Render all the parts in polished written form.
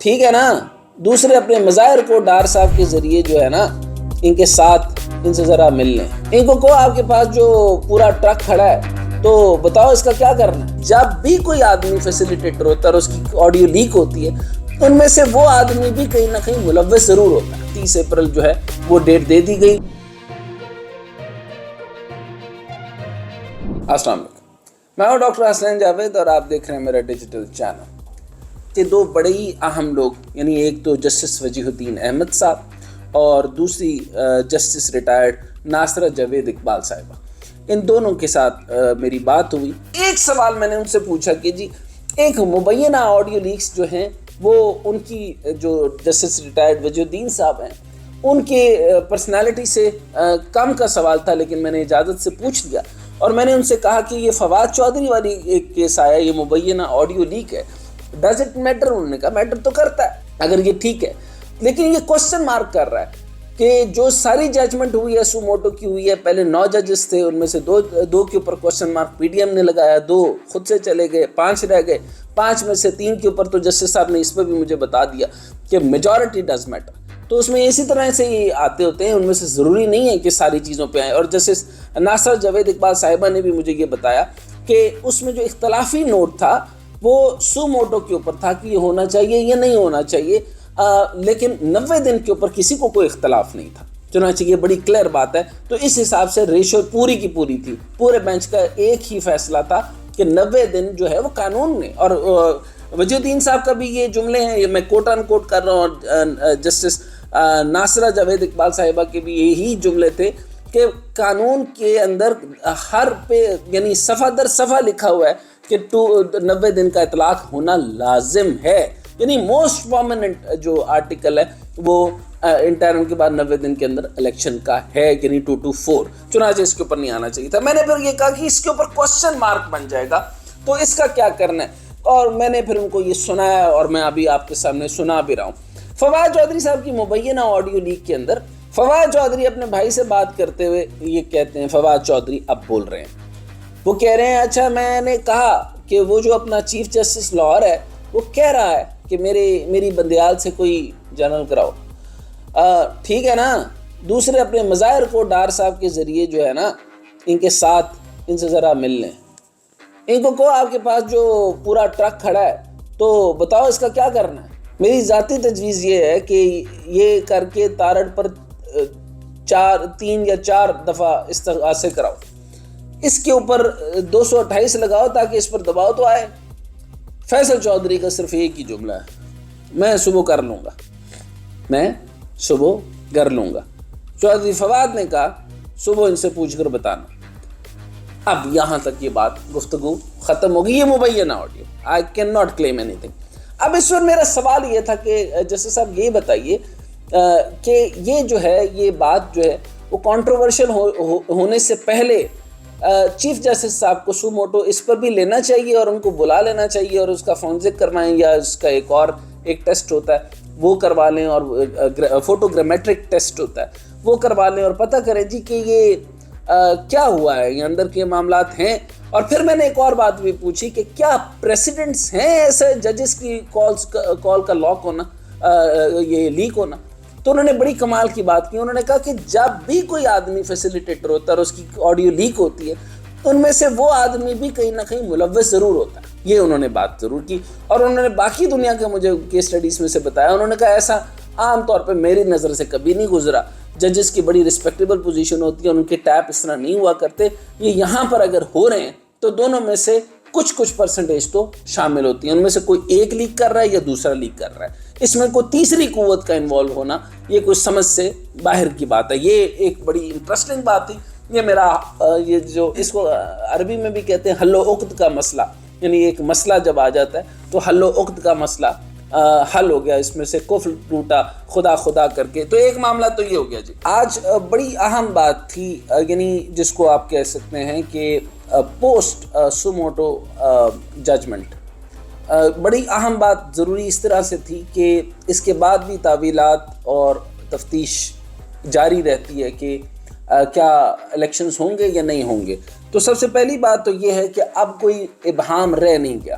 ٹھیک ہے نا، دوسرے اپنے مظاہر کو ڈار صاحب کے ذریعے جو ہے نا ان کے ساتھ ان سے ذرا مل لیں. ان کو کہو آپ کے پاس جو پورا ٹرک کھڑا ہے تو بتاؤ اس کا کیا کرنا ہے. جب بھی کوئی آدمی فیسیلیٹیٹر ہوتا ہے اور اس کی آڈیو لیک ہوتی ہے، ان میں سے وہ آدمی بھی کہیں نہ کہیں ملوث ضرور ہوتا ہے. 30 اپریل جو ہے وہ ڈیٹ دے دی گئی. السلام علیکم، میں ہوں ڈاکٹر حسنین جاوید اور آپ دیکھ رہے ہیں میرا ڈیجیٹل چینل. یہ دو بڑے ہی اہم لوگ، یعنی ایک تو جسٹس وجیہ الدین احمد صاحب اور دوسری جسٹس ریٹائرڈ ناصرہ جاوید اقبال صاحبہ، ان دونوں کے ساتھ میری بات ہوئی. ایک سوال میں نے ان سے پوچھا کہ جی ایک مبینہ آڈیو لیکس جو ہیں وہ ان کی جو جسٹس ریٹائرڈ وجیہ الدین صاحب ہیں ان کے پرسنالٹی سے کم کا سوال تھا، لیکن میں نے اجازت سے پوچھ لیا اور میں نے ان سے کہا کہ یہ فواد چودھری والی ایک کیس آیا، یہ مبینہ آڈیو لیک ہے، ڈز اٹ میٹر؟ انہوں نے کہا میٹر تو کرتا ہے اگر یہ ٹھیک ہے، لیکن یہ کوسچن مارک کر رہا ہے کہ جو ساری ججمنٹ ہوئی ہے سو موٹو کی ہوئی ہے. پہلے 9 ججز تھے، ان میں سے دو کے اوپر question mark P D M نے لگایا، 2 خود سے چلے گئے، 5 رہ گئے. 5 میں سے 3 کے اوپر تو جسٹس صاحب نے اس پہ بھی مجھے بتا دیا کہ میجورٹی ڈز میٹر. تو اس میں اسی طرح سے یہ آتے ہوتے ہیں، ان میں سے ضروری نہیں ہے کہ ساری چیزوں پہ آئیں. اور جسٹس ناصرہ جاوید اقبال صاحبہ نے بھی مجھے یہ بتایا کہ اس میں جو اختلافی نوٹ تھا وہ سو موٹو کے اوپر تھا کہ یہ ہونا چاہیے یا نہیں ہونا چاہیے، لیکن 90 دن کے اوپر کسی کو کوئی اختلاف نہیں تھا. چنانچہ یہ بڑی کلیئر بات ہے. تو اس حساب سے ریشو پوری کی پوری تھی، پورے بینچ کا ایک ہی فیصلہ تھا کہ 90 دن جو ہے وہ قانون نے. اور وجیہ الدین صاحب کا بھی یہ جملے ہیں، یہ میں کوٹ ان کوٹ کر رہا ہوں، اور جسٹس ناصرہ جاوید اقبال صاحبہ کے بھی یہی جملے تھے کہ قانون کے اندر ہر پہ یعنی صفحہ در صفحہ لکھا ہوا ہے کہ 90 دن کا اطلاق ہونا لازم ہے. یعنی موسٹ پرومیننٹ جو آرٹیکل ہے وہ انٹرم کے بعد 90 دن کے اندر الیکشن کا ہے، یعنی 224. چنانچہ اس کے اوپر نہیں آنا چاہیے تھا. میں نے پھر یہ کہا کہ اس کے اوپر کوسچن مارک بن جائے گا تو اس کا کیا کرنا ہے، اور میں نے پھر ان کو یہ سنایا اور میں ابھی آپ کے سامنے سنا بھی رہا ہوں. فواد چودھری صاحب کی مبینہ آڈیو لیک کے اندر فواد چودھری اپنے بھائی سے بات کرتے ہوئے یہ کہتے ہیں، فواد چودھری اب بول رہے ہیں، وہ کہہ رہے ہیں اچھا میں نے کہا کہ وہ جو اپنا چیف جسٹس لاہور ہے وہ کہہ رہا ہے کہ میری بندیال سے کوئی جنرل کراؤ. ٹھیک ہے نا، دوسرے اپنے مظاہر کو ڈار صاحب کے ذریعے جو ہے نا ان کے ساتھ ان سے ذرا مل لیں. ان کو کہو آپ کے پاس جو پورا ٹرک کھڑا ہے تو بتاؤ اس کا کیا کرنا ہے. میری ذاتی تجویز یہ ہے کہ یہ کر کے تارڑ پر 3 یا 4 دفعہ استغاثے کراؤ، اس کے اوپر 228 لگاؤ تاکہ اس پر دباؤ تو آئے. فیصل چودھری کا صرف ایک ہی جملہ ہے، میں صبح کر لوں گا. چودھری فواد نے کہا صبح ان سے پوچھ کر بتانا. اب یہاں تک یہ بات گفتگو ختم ہوگی. یہ مبینہ audio, I can not claim any thing. اب اس وقت میرا سوال یہ تھا کہ جسٹس صاحب یہ بتائیے کہ یہ جو ہے یہ بات جو ہے وہ کنٹروورشل ہونے سے پہلے چیف جسٹس صاحب کو سو موٹو اس پر بھی لینا چاہیے اور ان کو بلا لینا چاہیے اور اس کا فورنزک کروائیں، یا اس کا ایک ٹیسٹ ہوتا ہے وہ کروا لیں، اور فوٹوگرامیٹرک ٹیسٹ ہوتا ہے وہ کروا لیں اور پتہ کریں جی کہ یہ کیا ہوا ہے، یہ اندر کے معاملات ہیں. اور پھر میں نے ایک اور بات بھی پوچھی کہ کیا پریسیڈنٹس ہیں ایسے ججز کی کال کا لاک ہونا، یہ لیک ہونا. تو انہوں نے بڑی کمال کی بات کی. انہوں نے کہا کہ جب بھی کوئی آدمی فیسیلیٹیٹر ہوتا ہے اور اس کی آڈیو لیک ہوتی ہے تو ان میں سے وہ آدمی بھی کہیں نہ کہیں ملوث ضرور ہوتا ہے. یہ انہوں نے بات ضرور کی. اور انہوں نے باقی دنیا کے مجھے کیس اسٹڈیز میں سے بتایا. انہوں نے کہا ایسا عام طور پہ میری نظر سے کبھی نہیں گزرا. ججز کی بڑی رسپیکٹیبل پوزیشن ہوتی ہے، ان کے ٹیپ اس طرح نہیں ہوا کرتے. یہ یہاں پر اگر ہو رہے ہیں تو دونوں میں سے کچھ پرسنٹیج تو شامل ہوتی ہیں. ان میں سے کوئی ایک لیک کر رہا ہے یا دوسرا لیک کر رہا ہے. اس میں کوئی تیسری قوت کا انوالو ہونا یہ کوئی سمجھ سے باہر کی بات ہے. یہ ایک بڑی انٹرسٹنگ بات تھی. یہ میرا یہ جو اس کو عربی میں بھی کہتے ہیں حل و عقد کا مسئلہ، یعنی ایک مسئلہ جب آ جاتا ہے تو حل و عقد کا مسئلہ حل ہو گیا. اس میں سے کفر ٹوٹا خدا کر کے. تو ایک معاملہ تو یہ ہو گیا جی. آج بڑی اہم بات تھی، یعنی جس کو آپ کہہ سکتے ہیں کہ پوسٹ سوموٹو ججمنٹ. بڑی اہم بات ضروری اس طرح سے تھی کہ اس کے بعد بھی تعویلات اور تفتیش جاری رہتی ہے کہ کیا الیکشنز ہوں گے یا نہیں ہوں گے. تو سب سے پہلی بات تو یہ ہے کہ اب کوئی ابہام رہ نہیں گیا.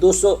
200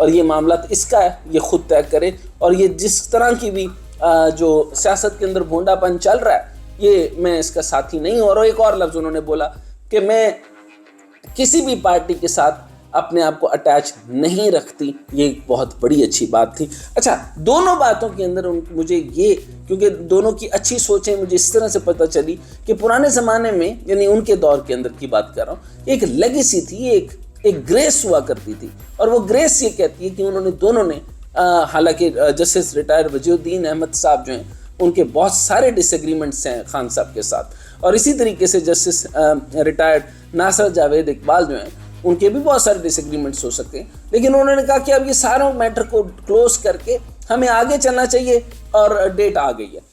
اور یہ معاملات اس کا ہے یہ خود طے کرے، اور یہ جس طرح کی بھی جو سیاست کے اندر بھونڈا پن چل رہا ہے یہ میں اس کا ساتھی نہیں ہوں۔ اور ایک اور لفظ انہوں نے بولا کہ میں کسی بھی پارٹی کے ساتھ اپنے آپ کو اٹیچ نہیں رکھتی، یہ ایک بہت بڑی اچھی بات تھی۔ اچھا، دونوں باتوں کے اندر مجھے یہ، کیونکہ دونوں کی اچھی سوچیں مجھے اس طرح سے پتہ چلی کہ پرانے زمانے میں، یعنی ان کے دور کے اندر کی بات کر رہا ہوں، ایک لیگیسی تھی، ایک گریس ہوا کرتی تھی، اور وہ گریس یہ کہتی ہے کہ انہوں نے دونوں نے، حالانکہ جسٹس ریٹائرڈ وجیہ الدین احمد صاحب جو ہیں ان کے بہت سارے ڈس ایگریمنٹس ہیں خان صاحب کے ساتھ، اور اسی طریقے سے جسٹس ریٹائرڈ ناصر جاوید اقبال جو ہیں ان کے بھی بہت سارے ڈس ایگریمنٹس ہو سکتے ہیں، لیکن انہوں نے کہا کہ اب یہ ساروں میٹر کو کلوز کر کے ہمیں آگے چلنا چاہیے، اور ڈیٹ آ گئی ہے۔